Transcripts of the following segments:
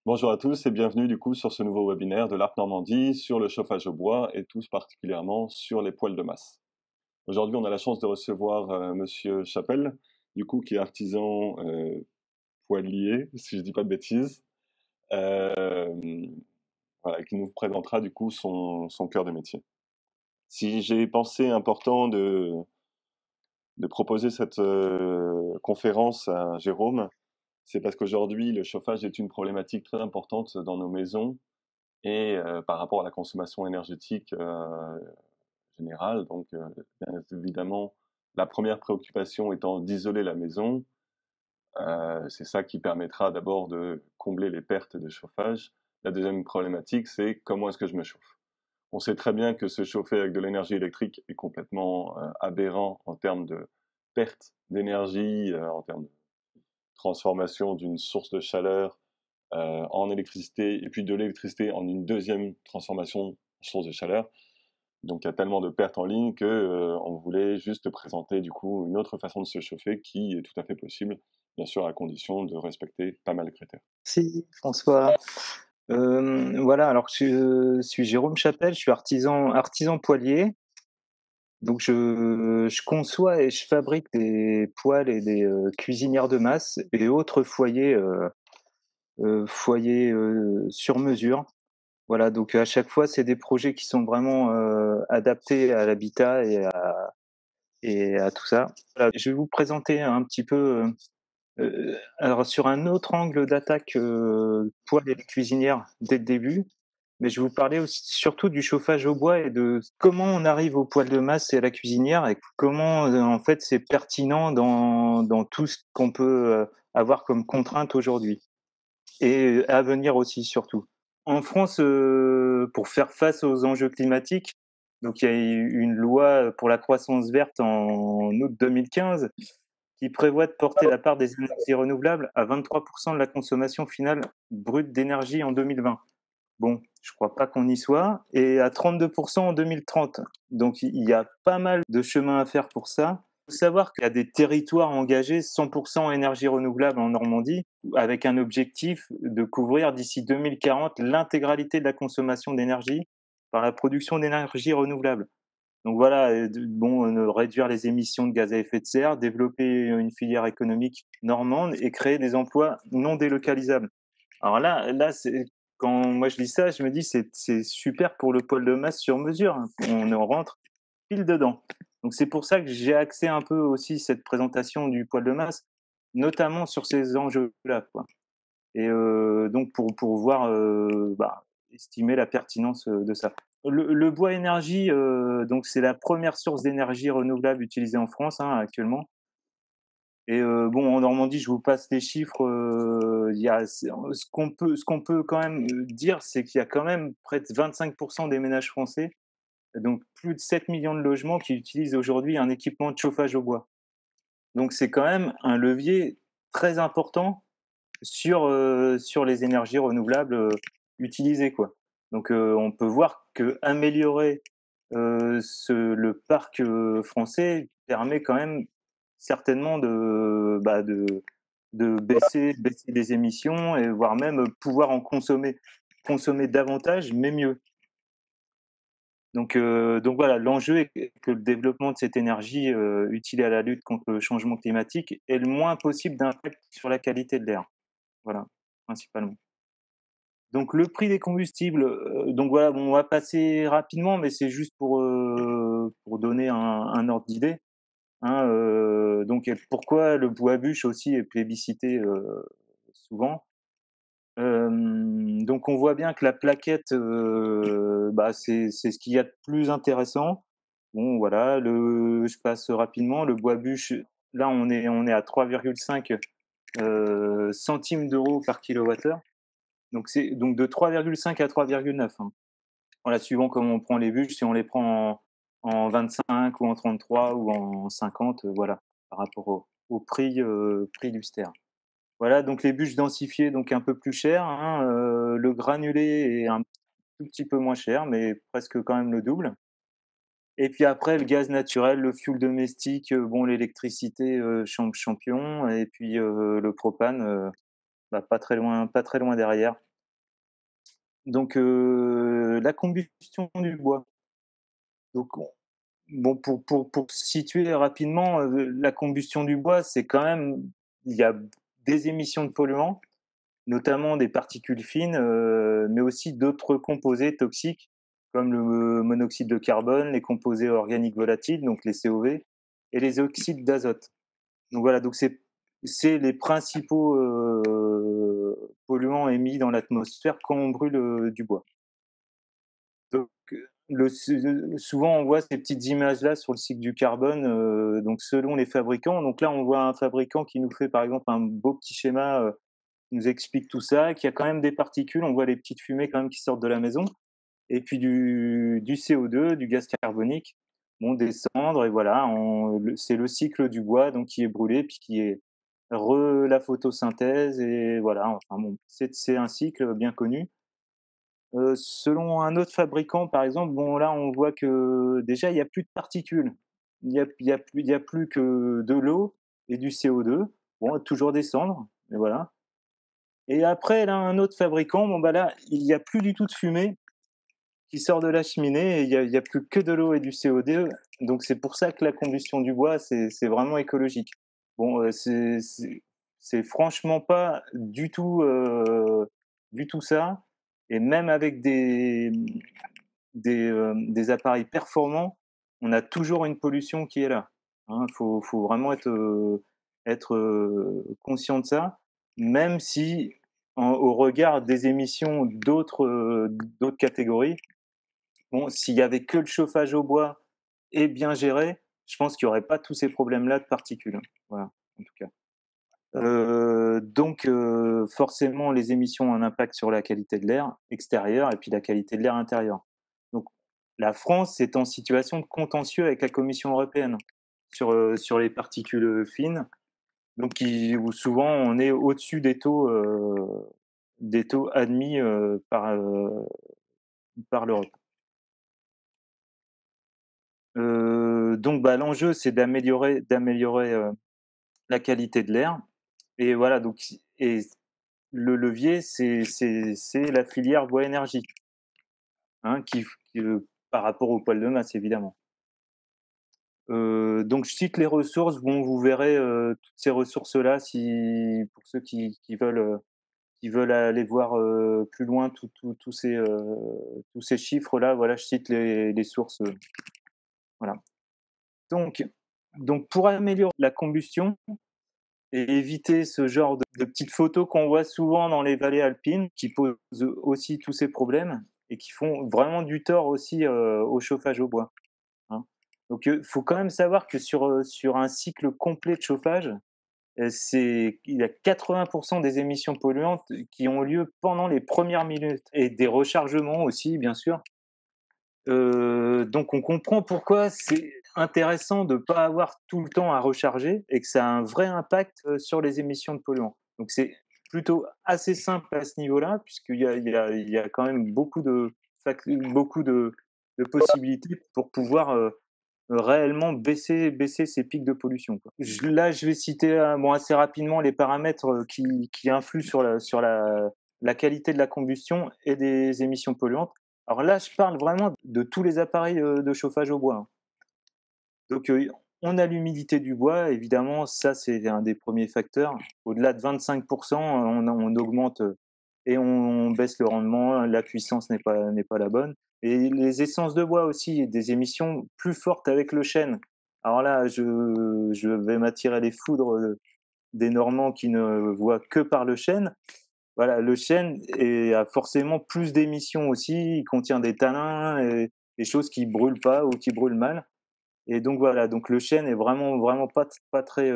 Bonjour à tous et bienvenue du coup sur ce nouveau webinaire de l'Arc Normandie sur le chauffage au bois et tous particulièrement sur les poêles de masse. Aujourd'hui, on a la chance de recevoir Monsieur Chapelle, du coup qui est artisan poêlier, si je dis pas de bêtises, euh, voilà, qui nous présentera du coup son cœur de métier. Si j'ai pensé important de proposer cette conférence à Jérôme, c'est parce qu'aujourd'hui, le chauffage est une problématique très importante dans nos maisons et par rapport à la consommation énergétique générale. Donc, bien évidemment, la première préoccupation étant d'isoler la maison. C'est ça qui permettra d'abord de combler les pertes de chauffage. La deuxième problématique, c'est comment est-ce que je me chauffe. On sait très bien que se chauffer avec de l'énergie électrique est complètement aberrant en termes de perte d'énergie, en termes de transformation d'une source de chaleur en électricité et puis de l'électricité en une deuxième transformation source de chaleur. Donc il y a tellement de pertes en ligne que on voulait juste présenter du coup une autre façon de se chauffer qui est tout à fait possible, bien sûr à condition de respecter pas mal de critères. Merci François. Voilà, alors je suis Jérôme Chapelle, je suis artisan poêlier. Donc je conçois et je fabrique des poêles et des cuisinières de masse et autres foyers sur mesure. Voilà, donc à chaque fois, c'est des projets qui sont vraiment adaptés à l'habitat et à tout ça. Voilà, je vais vous présenter un petit peu. Alors sur un autre angle d'attaque, poêle et cuisinière dès le début, mais je vais vous parler aussi surtout du chauffage au bois et de comment on arrive au poêle de masse et à la cuisinière et comment, en fait, c'est pertinent dans tout ce qu'on peut, avoir comme contrainte aujourd'hui et à venir aussi surtout. En France, pour faire face aux enjeux climatiques, donc il y a eu une loi pour la croissance verte en août 2015 qui prévoit de porter la part des énergies renouvelables à 23% de la consommation finale brute d'énergie en 2020. Bon, je crois pas qu'on y soit, et à 32% en 2030. Donc il y a pas mal de chemin à faire pour ça. Il faut savoir qu'il y a des territoires engagés 100% énergie renouvelable en Normandie, avec un objectif de couvrir d'ici 2040 l'intégralité de la consommation d'énergie par la production d'énergie renouvelable. Donc voilà, réduire les émissions de gaz à effet de serre, développer une filière économique normande et créer des emplois non délocalisables. Alors là, quand moi je lis ça, je me dis c'est super pour le pôle de masse sur mesure, hein. On en rentre pile dedans. Donc c'est pour ça que j'ai axé un peu aussi cette présentation du poids de masse, notamment sur ces enjeux-là, quoi. Et donc pour voir, estimer la pertinence de ça. Le bois énergie, donc c'est la première source d'énergie renouvelable utilisée en France, hein, actuellement. Et en Normandie, je vous passe les chiffres. Il y a ce qu'on peut quand même dire, c'est qu'il y a quand même près de 25% des ménages français, donc plus de 7 millions de logements qui utilisent aujourd'hui un équipement de chauffage au bois. Donc c'est quand même un levier très important sur les énergies renouvelables utilisées, quoi. Donc on peut voir qu'améliorer le parc français permet quand même certainement de baisser les émissions et voire même pouvoir en consommer davantage, mais mieux. Donc voilà, l'enjeu est que le développement de cette énergie utile à la lutte contre le changement climatique ait le moins possible d'impact sur la qualité de l'air. Voilà, principalement. Donc le prix des combustibles, donc voilà, bon, on va passer rapidement, mais c'est juste pour donner un ordre d'idée, hein. Donc pourquoi le bois bûche aussi est plébiscité souvent. Donc on voit bien que la plaquette, c'est ce qu'il y a de plus intéressant. Bon voilà, je passe rapidement. Le bois bûche, là on est à 3,5 centimes d'euros par kilowattheure. Donc c'est donc de 3,5 à 3,9, hein. Voilà, suivant comment on prend les bûches, si on les prend en 25 ou en 33 ou en 50, voilà, par rapport au prix du ster. Voilà, donc les bûches densifiées, donc un peu plus chères, hein, le granulé est un tout petit peu moins cher, mais presque quand même le double. Et puis après, le gaz naturel, le fioul domestique, l'électricité, champion, et puis le propane, pas très loin derrière. Donc la combustion du bois. Donc bon, pour situer rapidement, la combustion du bois, c'est quand même il y a des émissions de polluants, notamment des particules fines, mais aussi d'autres composés toxiques comme le monoxyde de carbone, les composés organiques volatiles, donc les COV, et les oxydes d'azote. Donc voilà, donc c'est les principaux polluants émis dans l'atmosphère quand on brûle du bois. Donc, souvent on voit ces petites images-là sur le cycle du carbone, donc selon les fabricants. Donc là, on voit un fabricant qui nous fait par exemple un beau petit schéma, qui nous explique tout ça, qu'il y a quand même des particules, on voit les petites fumées quand même qui sortent de la maison, et puis du CO2, du gaz carbonique, vont descendre et voilà, c'est le cycle du bois donc qui est brûlé, puis qui est la photosynthèse et voilà, enfin bon, c'est un cycle bien connu. Selon un autre fabricant, par exemple, bon là, on voit que déjà il y a plus de particules. Il y a plus que de l'eau et du CO2. Bon, toujours des cendres, mais voilà. Et après, là, un autre fabricant, bon bah là, il y a plus du tout de fumée qui sort de la cheminée et il y a plus que de l'eau et du CO2. Donc c'est pour ça que la combustion du bois, c'est vraiment écologique. Bon, c'est franchement pas du tout ça. Et même avec des appareils performants, on a toujours une pollution qui est là. Hein, faut vraiment être conscient de ça, même si au regard des émissions d'autres catégories, bon, s'il y avait que le chauffage au bois et bien géré, je pense qu'il y aurait pas tous ces problèmes-là de particules, hein. Voilà, en tout cas. Donc forcément, les émissions ont un impact sur la qualité de l'air extérieur et puis la qualité de l'air intérieur. Donc la France est en situation de contentieux avec la Commission européenne sur les particules fines, donc où souvent on est au-dessus des taux admis, par l'Europe. Donc bah, l'enjeu, c'est d'améliorer, la qualité de l'air et voilà donc et le levier, c'est la filière bois énergie, hein, par rapport au poil de masse évidemment. Donc je cite les ressources, bon vous verrez, toutes ces ressources-là si pour ceux qui veulent aller voir, plus loin tous ces chiffres-là, voilà, je cite les sources, voilà. Donc donc pour améliorer la combustion et éviter ce genre de petites photos qu'on voit souvent dans les vallées alpines, qui posent aussi tous ces problèmes et qui font vraiment du tort aussi, au chauffage au bois, hein. Donc, faut quand même savoir que sur un cycle complet de chauffage, il y a 80 des émissions polluantes qui ont lieu pendant les premières minutes et des rechargements aussi, bien sûr. Donc on comprend pourquoi c'est intéressant de ne pas avoir tout le temps à recharger et que ça a un vrai impact, sur les émissions de polluants. Donc c'est plutôt assez simple à ce niveau-là il y a quand même beaucoup de possibilités pour pouvoir, réellement baisser ces pics de pollution, quoi. Je vais citer, bon, assez rapidement les paramètres, qui influent la qualité de la combustion et des émissions polluantes. Alors là, je parle vraiment de tous les appareils, de chauffage au bois, hein. Donc, on a l'humidité du bois, évidemment, ça, c'est un des premiers facteurs. Au-delà de 25 on augmente, et on baisse le rendement, la puissance n'est pas la bonne et les essences de bois aussi, des émissions plus fortes avec le chêne. Alors là, je vais m'attirer les foudres, des Normands qui ne voient que par le chêne. Voilà, le chêne a forcément plus d'émissions aussi, il contient des tanins et des choses qui brûlent pas ou qui brûlent mal. Et donc voilà, donc le chêne est vraiment pas très,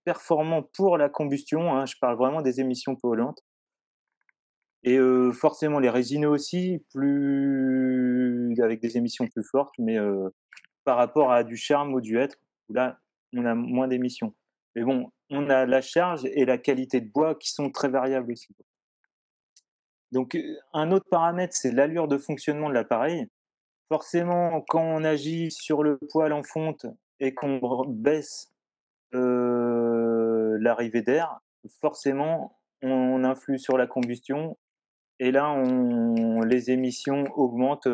performant pour la combustion, hein. Je parle vraiment des émissions polluantes et forcément les résineux aussi, plus avec des émissions plus fortes, mais par rapport à du charme ou du hêtre, où là, on a moins d'émissions. Mais bon, on a la charge et la qualité de bois qui sont très variables aussi. Donc un autre paramètre, c'est l'allure de fonctionnement de l'appareil. Forcément, quand on agit sur le poêle en fonte et qu'on baisse, l'arrivée d'air, forcément, on influe sur la combustion et là, les émissions augmentent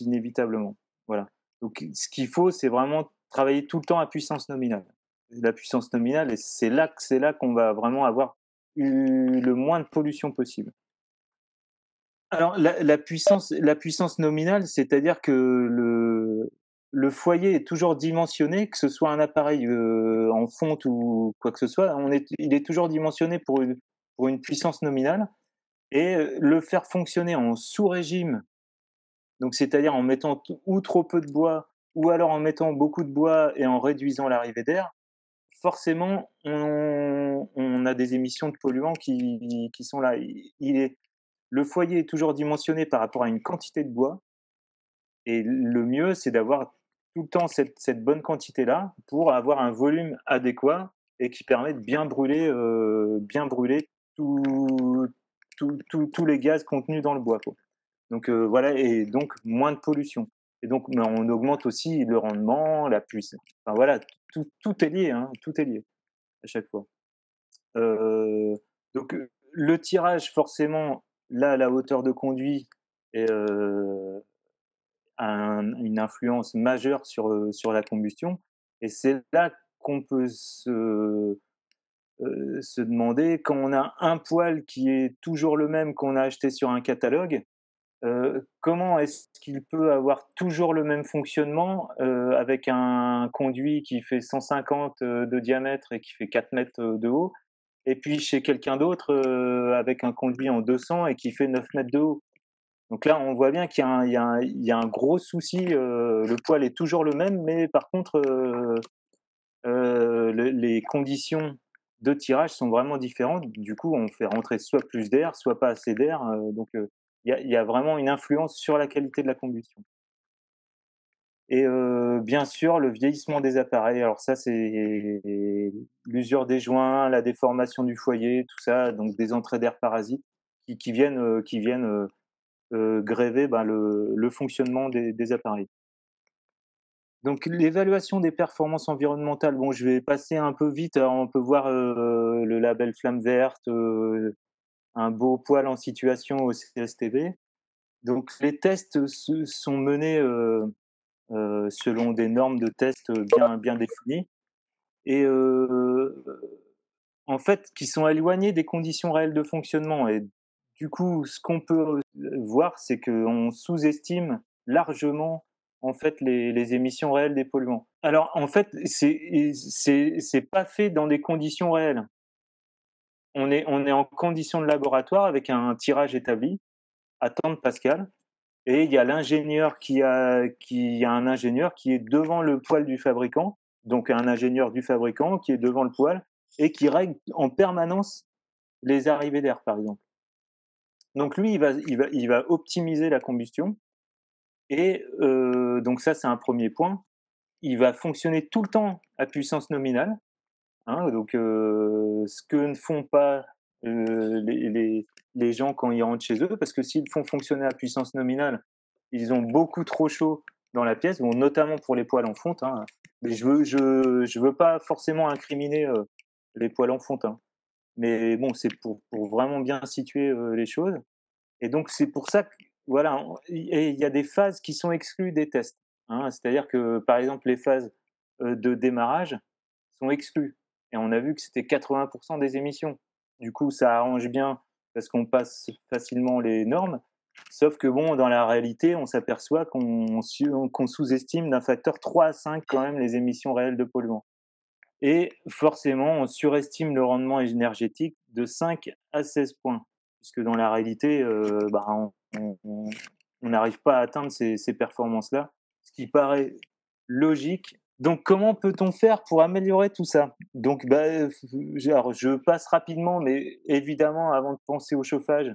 inévitablement. Voilà. Donc, ce qu'il faut, c'est vraiment travailler tout le temps à puissance nominale. La puissance nominale, et c'est là qu'on va vraiment avoir le moins de pollution possible. Alors, la puissance nominale, c'est-à-dire que le foyer est toujours dimensionné, que ce soit un appareil en fonte ou quoi que ce soit, il est toujours dimensionné pour une puissance nominale, et le faire fonctionner en sous-régime, donc c'est-à-dire en mettant ou trop peu de bois, ou alors en mettant beaucoup de bois et en réduisant l'arrivée d'air, forcément on a des émissions de polluants qui sont là. Le foyer est toujours dimensionné par rapport à une quantité de bois, et le mieux, c'est d'avoir tout le temps cette bonne quantité-là pour avoir un volume adéquat et qui permet de bien brûler tous tous les gaz contenus dans le bois, quoi. Donc voilà, et donc moins de pollution. Et donc mais on augmente aussi le rendement, la puissance. Enfin voilà, tout est lié, hein, tout est lié à chaque fois. Heu, donc le tirage, forcément, là, la hauteur de conduit est, une influence majeure sur la combustion, et c'est là qu'on peut se demander, quand on a un poêle qui est toujours le même qu'on a acheté sur un catalogue, comment est-ce qu'il peut avoir toujours le même fonctionnement, avec un conduit qui fait 150 de diamètre et qui fait 4 mètres de haut, et puis chez quelqu'un d'autre, avec un conduit en 200 et qui fait 9 mètres de haut? Donc là, on voit bien qu'il y a un il y a un il y a un gros souci, le poil est toujours le même, mais par contre, les conditions de tirage sont vraiment différentes. Du coup, on fait rentrer soit plus d'air, soit pas assez d'air, donc il y a vraiment une influence sur la qualité de la combustion. Et bien sûr, le vieillissement des appareils. Alors ça, c'est l'usure des joints, la déformation du foyer, tout ça, donc des entrées d'air parasites qui viennent gréver, ben, le fonctionnement des appareils. Donc l'évaluation des performances environnementales, bon, je vais passer un peu vite. Alors on peut voir, le label Flamme verte, un beau poêle en situation au CSTB. Donc les tests sont menés, selon des normes de test bien définies, et en fait, qui sont éloignées des conditions réelles de fonctionnement. Et du coup, ce qu'on peut voir, c'est qu'on sous-estime largement, en fait, les émissions réelles des polluants. Alors, en fait, c'est pas fait dans des conditions réelles. On est en conditions de laboratoire avec un tirage établi à tant de pascal, et il y a un ingénieur qui est devant le poêle du fabricant, donc un ingénieur du fabricant qui est devant le poêle et qui règle en permanence les arrivées d'air, par exemple. Donc lui, il va optimiser la combustion, et donc ça, c'est un premier point. Il va fonctionner tout le temps à puissance nominale, hein, donc ce que ne font pas les gens quand ils rentrent chez eux, parce que s'ils font fonctionner à puissance nominale, ils ont beaucoup trop chaud dans la pièce, bon, notamment pour les poêles en fonte, hein. Mais je veux pas forcément incriminer les poêles en fonte, hein. Mais bon, c'est pour vraiment bien situer les choses. Et donc c'est pour ça que, voilà, et il y a des phases qui sont exclues des tests, hein. C'est-à-dire que, par exemple, les phases de démarrage sont exclues, et on a vu que c'était 80 des émissions. Du coup, ça arrange bien parce qu'on passe facilement les normes, sauf que bon, dans la réalité, on s'aperçoit qu'on sous-estime d'un facteur 3 à 5 quand même les émissions réelles de polluants, et forcément, on surestime le rendement énergétique de 5 à 16 points, puisque dans la réalité, bah, on n'arrive pas à atteindre ces performances-là, ce qui paraît logique. Donc comment peut-on faire pour améliorer tout ça? Donc bah, alors je passe rapidement, mais évidemment, avant de penser au chauffage,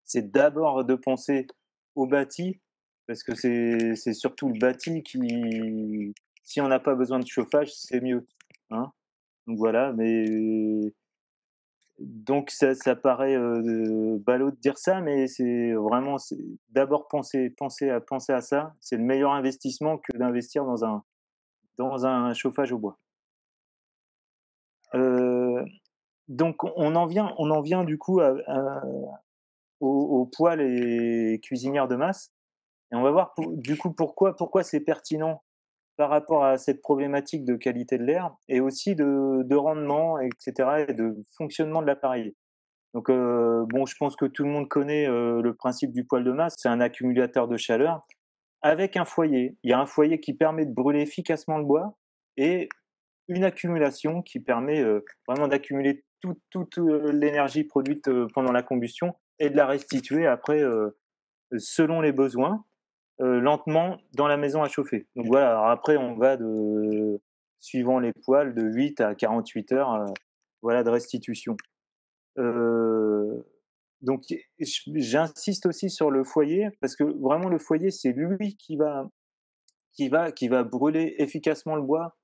c'est d'abord de penser au bâti, parce que c'est surtout le bâti qui, si on n'a pas besoin de chauffage, c'est mieux, hein? Donc voilà, mais donc ça paraît ballot de dire ça, mais c'est vraiment, d'abord penser à ça, c'est le meilleur investissement que d'investir dans un chauffage au bois. Heu Donc on en vient du coup aux poêles et cuisinières de masse et on va voir du coup pourquoi c'est pertinent par rapport à cette problématique de qualité de l'air et aussi de rendement et cetera et de fonctionnement de l'appareil. Donc bon, je pense que tout le monde connaît, le principe du poêle de masse, c'est un accumulateur de chaleur avec un foyer. Il y a un foyer qui permet de brûler efficacement le bois et une accumulation qui permet, vraiment d'accumuler toute, l'énergie produite, pendant la combustion et de la restituer après, selon les besoins, lentement dans la maison à chauffer. Donc voilà, alors après on va suivant les poêles, de 8 à 48 heures, voilà, de restitution. Heu, donc j'insiste aussi sur le foyer parce que vraiment le foyer, c'est lui qui va brûler efficacement le bois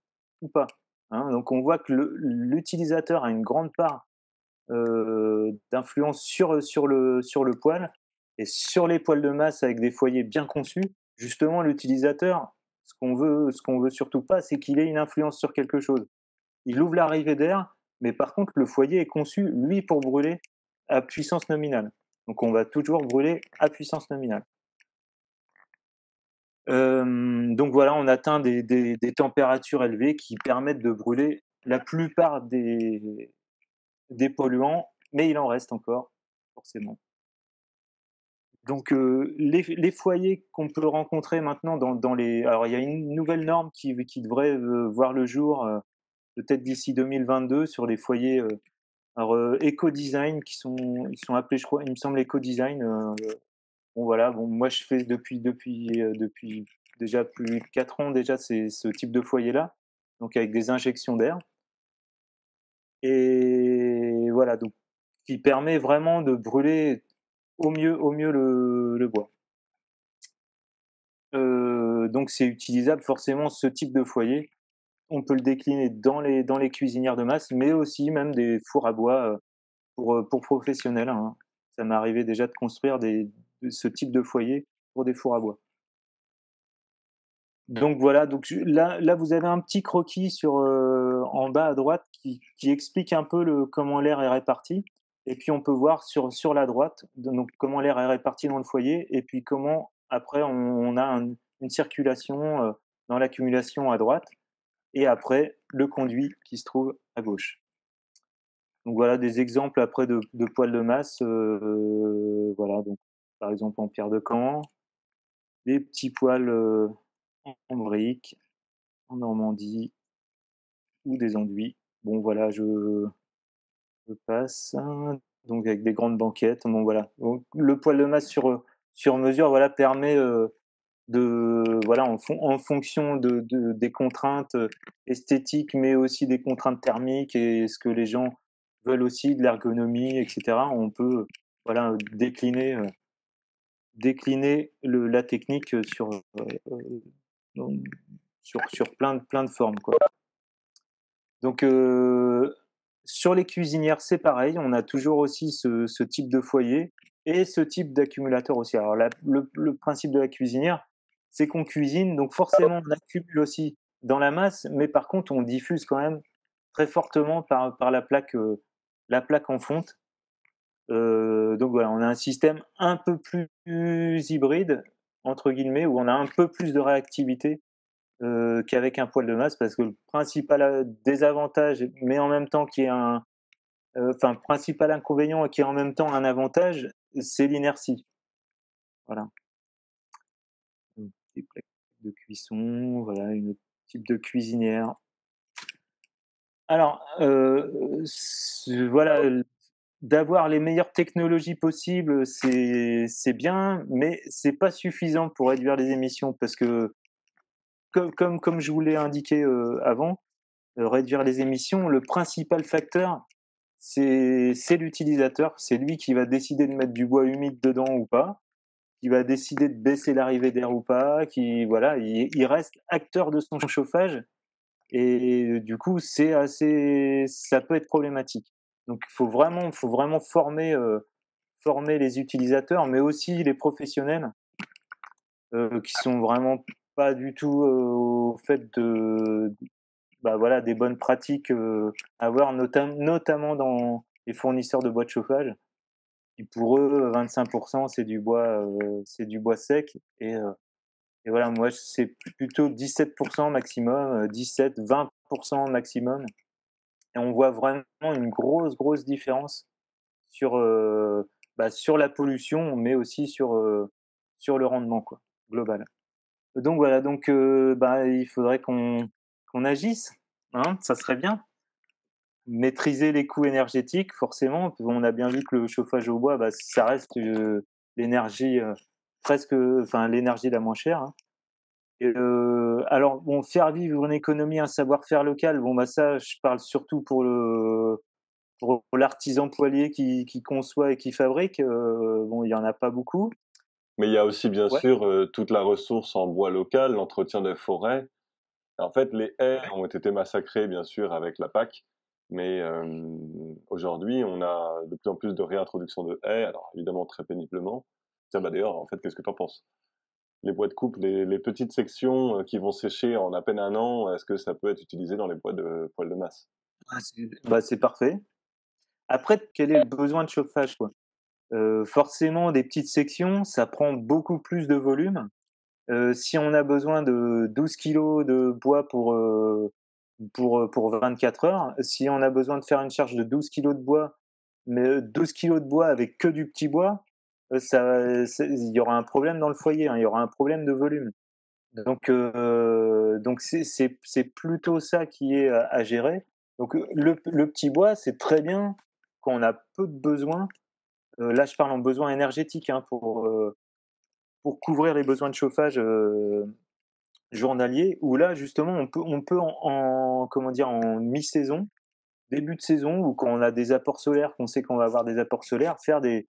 ou pas, hein. Donc on voit que l'utilisateur a une grande part, d'influence sur le poêle et sur les poêles de masse avec des foyers bien conçus, justement l'utilisateur, ce qu'on veut surtout pas, c'est qu'il ait une influence sur quelque chose. Il ouvre l'arrivée d'air, mais par contre le foyer est conçu, lui, pour brûler à puissance nominale. Donc on va toujours brûler à puissance nominale. Donc voilà, on atteint des températures élevées qui permettent de brûler la plupart des polluants, mais il en reste encore, forcément. Donc les foyers qu'on peut rencontrer maintenant dans les alors il y a une nouvelle norme qui devrait, voir le jour, peut-être d'ici 2022 sur les foyers, alors, éco-design ils sont appelés, je crois, il me semble éco-design, bon voilà, bon moi je fais depuis déjà plus de 4 ans déjà ce type de foyer-là, donc avec des injections d'air et voilà, donc qui permet vraiment de brûler au mieux le bois. Donc c'est utilisable forcément ce type de foyer. On peut le décliner dans les cuisinières de masse, mais aussi même des fours à bois, pour professionnels, hein. Ça m'est arrivé déjà de construire ce type de foyer pour des fours à bois. Donc voilà, donc là vous avez un petit croquis en bas à droite qui explique un peu comment l'air est réparti et puis on peut voir sur la droite, donc comment l'air est réparti dans le foyer et puis comment après on a une circulation, dans l'accumulation à droite et après le conduit qui se trouve à gauche. Donc voilà des exemples après de poêles de masse, voilà, donc par exemple en pierre de Caen, des petits poêles, en briques, en Normandie ou des enduits. Bon voilà, je passe, donc avec des grandes banquettes, bon voilà. Donc le poêle de masse sur mesure, voilà, permet, voilà, en fonction des contraintes, esthétiques, mais aussi des contraintes thermiques et ce que les gens veulent aussi, de l'ergonomie et cetera. On peut, voilà, décliner la technique, donc sur plein de formes, quoi. Donc sur les cuisinières, c'est pareil, on a toujours aussi ce type de foyer et ce type d'accumulateur aussi. Alors le principe de la cuisinière, c'est qu'on cuisine, donc forcément on accumule aussi dans la masse, mais par contre on diffuse quand même très fortement par la plaque en fonte. Donc voilà, on a un système un peu plus «hybride» entre guillemets, où on a un peu plus de réactivité, qu'avec un poêle de masse parce que le principal, désavantage, mais en même temps qui est enfin principal inconvénient et qui est en même temps un avantage, c'est l'inertie. Voilà. Donc des plaques de cuisson, voilà, une autre type de cuisinière. Alors, voilà, d'avoir les meilleures technologies possibles, c'est bien, mais c'est pas suffisant pour réduire les émissions parce que comme je vous l'ai indiqué, avant, réduire les émissions, le principal facteur, c'est l'utilisateur. C'est lui qui va décider de mettre du bois humide dedans ou pas, qui va décider de baisser l'arrivée d'air ou pas, qui voilà, il reste acteur de son chauffage et du coup, ça peut être problématique. Donc faut vraiment former les utilisateurs, mais aussi les professionnels, qui sont vraiment pas du tout, au fait bah, voilà, des bonnes pratiques, à avoir notamment dans les fournisseurs de bois de chauffage. Et pour eux, 25 c'est du bois sec et voilà, moi, c'est plutôt 17 maximum, 17-20 maximum et on voit vraiment une grosse différence sur, bah, sur la pollution, mais aussi sur le rendement, quoi, global. Donc voilà, donc bah, il faudrait qu'on agisse, hein, ça serait bien. Maîtriser les coûts énergétiques, forcément. On a bien vu que le chauffage au bois, bah, ça reste, l'énergie, l'énergie la moins chère, hein. Et alors bon, faire vivre une économie, un savoir-faire local, bon, bah, ça, je parle surtout pour l'artisan poilier qui conçoit et qui fabrique, bon, il y en a pas beaucoup. Mais il y a aussi bien Ouais, sûr toute la ressource en bois local, l'entretien des forêts. En fait, les haies ouais. ont été massacrées bien sûr avec la PAC, mais aujourd'hui on a de plus en plus de réintroduction de haies, alors évidemment très péniblement. Tiens, bah d'ailleurs, en fait, qu'est-ce que tu en penses? Les bois de coupe, les petites sections qui vont sécher en à peine un an, est-ce que ça peut être utilisé dans les bois de poêle de masse? Ah, c'est parfait. Après, quel est le besoin de chauffage, quoi? Forcément des petites sections, ça prend beaucoup plus de volume. Si on a besoin de 12 kilogrammes de bois pour 24 heures, si on a besoin de faire une charge de 12 kilogrammes de bois, mais 12 kilogrammes de bois avec que du petit bois, il y aura un problème dans le foyer, hein, il y aura un problème de volume. Donc c'est plutôt ça qui est à gérer. Donc le petit bois, c'est très bien quand on a peu de besoins. Là, je parle en besoin énergétique, hein, pour couvrir les besoins de chauffage, journaliers, où là, justement, on peut comment dire? En mi-saison, début de saison ou quand on a des apports solaires, qu'on sait qu'on va avoir des apports solaires, faire des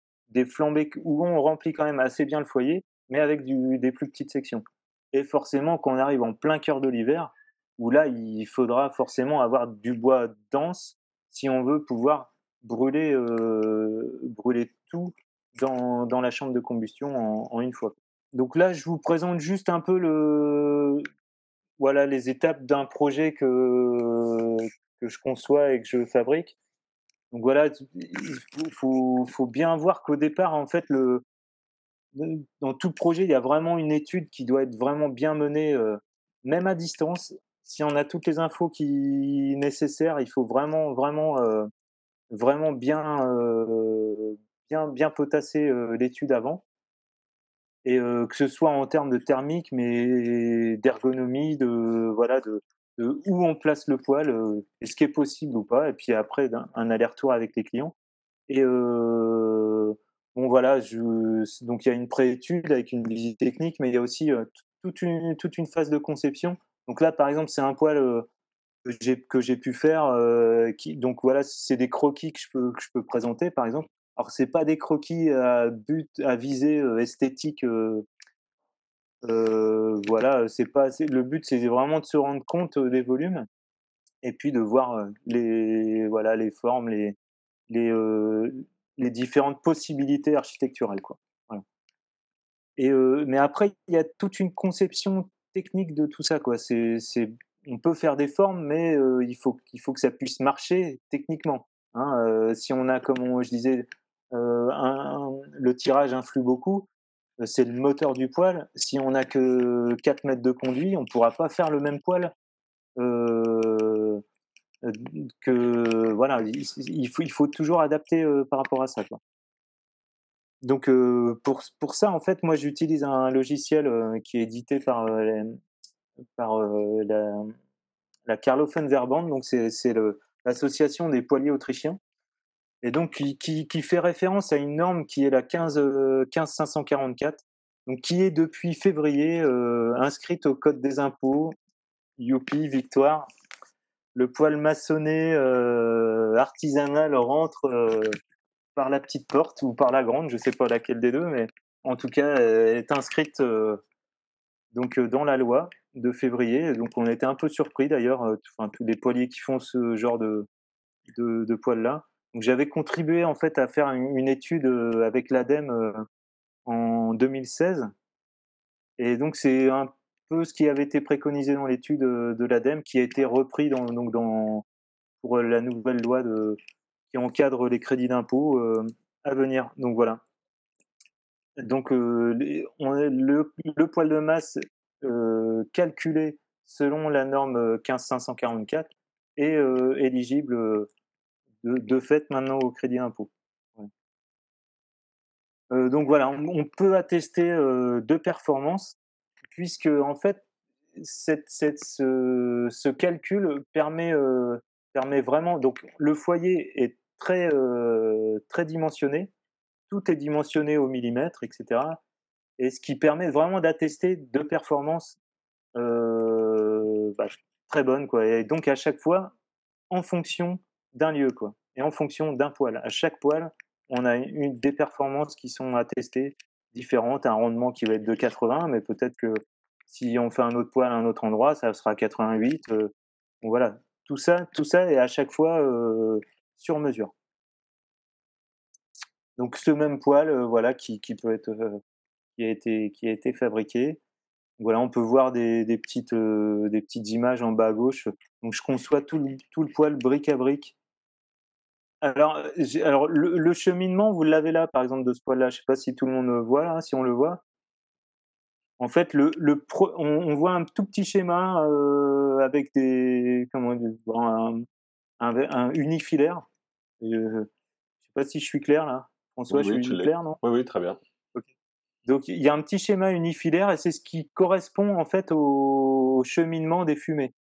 flambées où on remplit quand même assez bien le foyer, mais avec des plus petites sections. Et forcément, quand on arrive en plein cœur de l'hiver, où là, il faudra forcément avoir du bois dense si on veut pouvoir brûler tout dans la chambre de combustion en une fois. Donc là, je vous présente juste un peu voilà, les étapes d'un projet que je conçois et que je fabrique. Donc voilà, il faut bien voir qu'au départ, en fait, dans tout projet, il y a vraiment une étude qui doit être vraiment bien menée, même à distance. Si on a toutes les infos nécessaires, il faut vraiment bien potasser, l'étude avant et que ce soit en termes de thermique, mais d'ergonomie, voilà, de où on place le poêle, est-ce qui est possible ou pas et puis après un aller-retour avec les clients et bon voilà, donc il y a une pré-étude avec une visite technique, mais il y a aussi, toute une phase de conception. Donc là, par exemple, c'est un poêle, que j'ai pu faire, qui donc voilà, c'est des croquis que je peux présenter, par exemple. Alors c'est pas des croquis à visée, esthétique, voilà, c'est pas c'est le but, c'est vraiment de se rendre compte, des volumes et puis de voir, les formes, les, heu, les différentes possibilités architecturales, quoi. Voilà et mais après, il y a toute une conception technique de tout ça, quoi. On peut faire des formes, mais il faut que ça puisse marcher techniquement, hein, si on a, je disais, le tirage influe beaucoup, c'est le moteur du poêle. Si on a que 4 mètres de conduit, on pourra pas faire le même poêle, heu, que voilà, il faut toujours adapter, par rapport à ça, quoi. Donc pour ça, en fait, moi, j'utilise un logiciel, qui est édité par la Karlhofen Verband, donc c'est l'association des poiliers autrichiens et donc qui fait référence à une norme qui est la 15 544, donc qui est depuis février, inscrite au code des impôts. Youpi, victoire! Le poêle maçonné, artisanal rentre, par la petite porte ou par la grande, je sais pas laquelle des 2, mais en tout cas, elle est inscrite, dans la loi de février. Donc on était un peu surpris d'ailleurs, enfin tous les poiliers qui font ce genre de poêle-là. Donc j'avais contribué en fait à faire une étude, avec l'ADEME, en 2016 et donc c'est peu ce qui avait été préconisé dans l'étude de l'ADEME, qui a été repris pour la nouvelle loi qui encadre les crédits d'impôt à venir. Donc voilà. Donc le poids de masse calculé selon la norme 15544 est éligible de fait maintenant au crédit d'impôt. Ouais. Donc voilà, on peut attester de performance puisque en fait ce calcul permet vraiment, donc le foyer est très dimensionné, tout est dimensionné au millimètre, etc. Et ce qui permet vraiment d'attester de performances bah, très bonnes, quoi. Et donc à chaque fois, en fonction d'un lieu, quoi, et en fonction d'un poil. À chaque poil, on a des performances qui sont attestées différentes, un rendement qui va être de 80, mais peut-être que si on fait un autre poil à un autre endroit, ça sera 88. Donc voilà, tout ça est à chaque fois sur mesure. Donc ce même poil, voilà, qui peut être qui a été fabriqué. Voilà, on peut voir des petites images en bas à gauche. Donc je conçois tout le poil brique à brique. Alors le cheminement, vous l'avez là, par exemple, de ce poil-là. Je sais pas si tout le monde le voit là, si on le voit. En fait, on voit un tout petit schéma avec comment dire, un unifilaire. Je sais pas si je suis clair là. François, Oui, je oui, tu suis l'es. clair, non? Oui, oui, très bien. Ok. Donc il y a un petit schéma unifilaire et c'est ce qui correspond en fait au cheminement des fumées,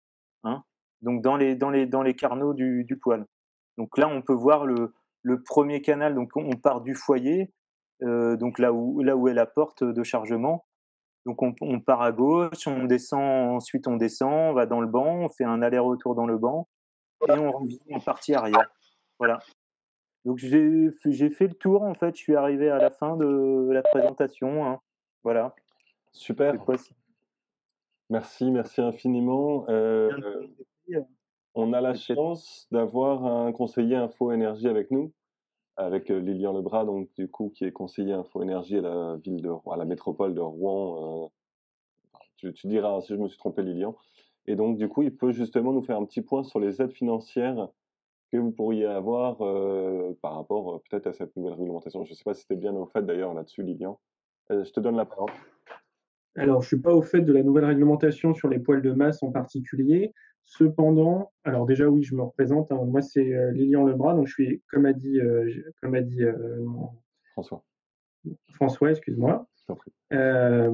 hein. Donc dans les carnaux du poêle. Donc là, on peut voir le premier canal. Donc on part du foyer, donc là où est la porte de chargement. Donc on part à gauche, on descend, ensuite on descend, on va dans le banc, on fait un aller-retour dans le banc et on revient en partie arrière. Voilà. Donc j'ai fait le tour en fait, je suis arrivé à la fin de la présentation, hein. Voilà. Je sais Super. pas si Merci, merci infiniment. bien compris, On a la c'est peut-être chance d'avoir un conseiller info énergie avec nous, avec Lilian Lebras, donc du coup, qui est conseiller info énergie à la ville à la métropole de Rouen. Tu diras hein, si je me suis trompé, Lilian. Et donc, du coup, il peut justement nous faire un petit point sur les aides financières que vous pourriez avoir par rapport peut-être à cette nouvelle réglementation. Je ne sais pas si tu es bien au fait d'ailleurs là-dessus, Lilian. Je te donne la parole. Alors, je suis pas au fait de la nouvelle réglementation sur les poils de masse en particulier. Cependant, alors déjà oui, je me représente, hein. Moi, c'est Lilian Lebras, donc je suis, comme a dit François, François, excuse-moi. je t'en prie. Euh,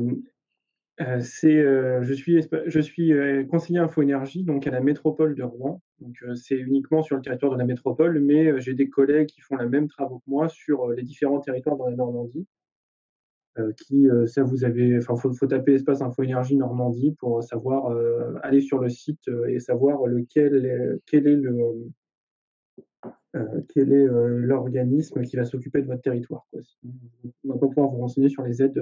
je suis conseiller info énergie donc à la métropole de Rouen. Donc c'est uniquement sur le territoire de la métropole, mais j'ai des collègues qui font les mêmes travaux que moi sur les différents territoires dans la Normandie. Ça vous avez, enfin, faut taper espace info énergie Normandie pour savoir aller sur le site et savoir quel est l'organisme qui va s'occuper de votre territoire, quoi. Sinon, on va pas pouvoir vous renseigner sur les aides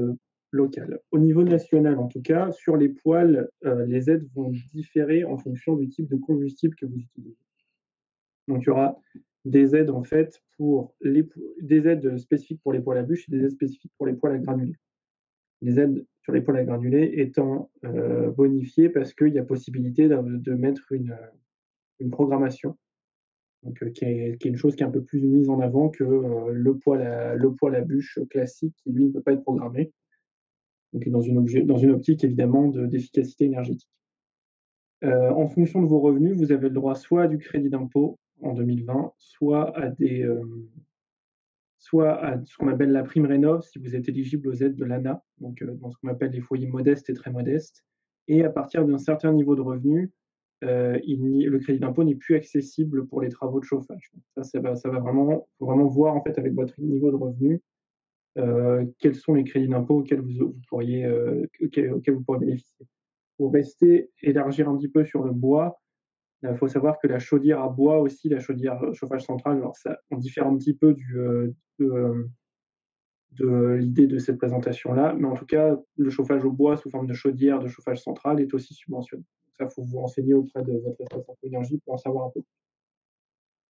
locales. Au niveau national, en tout cas, sur les poêles, les aides vont différer en fonction du type de combustible que vous utilisez. Donc, il y aura des aides en fait des aides spécifiques pour les poêles à bûches et des aides spécifiques pour les poêles à granulés. Les aides sur les poêles à granulés étant bonifiées parce qu'il y a possibilité de mettre une programmation, donc, qui est une chose qui est un peu plus mise en avant que le poêle à bûche classique qui, lui, ne peut pas être programmé. Donc, dans une optique, évidemment, d'efficacité énergétique. En fonction de vos revenus, vous avez le droit soit à du crédit d'impôt en 2020, soit à ce qu'on appelle la prime rénov si vous êtes éligible aux aides de l'ANA, donc dans ce qu'on appelle les foyers modestes et très modestes. Et à partir d'un certain niveau de revenu, le crédit d'impôt n'est plus accessible pour les travaux de chauffage. Ça va vraiment, faut vraiment voir en fait avec votre niveau de revenu quels sont les crédits d'impôt auxquels vous pourriez bénéficier. Pour rester, élargir un petit peu sur le bois, il faut savoir que la chaudière à bois aussi, la chaudière chauffage central, alors ça, on diffère un petit peu de l'idée de cette présentation-là, mais en tout cas, le chauffage au bois sous forme de chaudière de chauffage central est aussi subventionné. Donc ça, il faut vous renseigner auprès de votre espace info énergie pour en savoir un peu.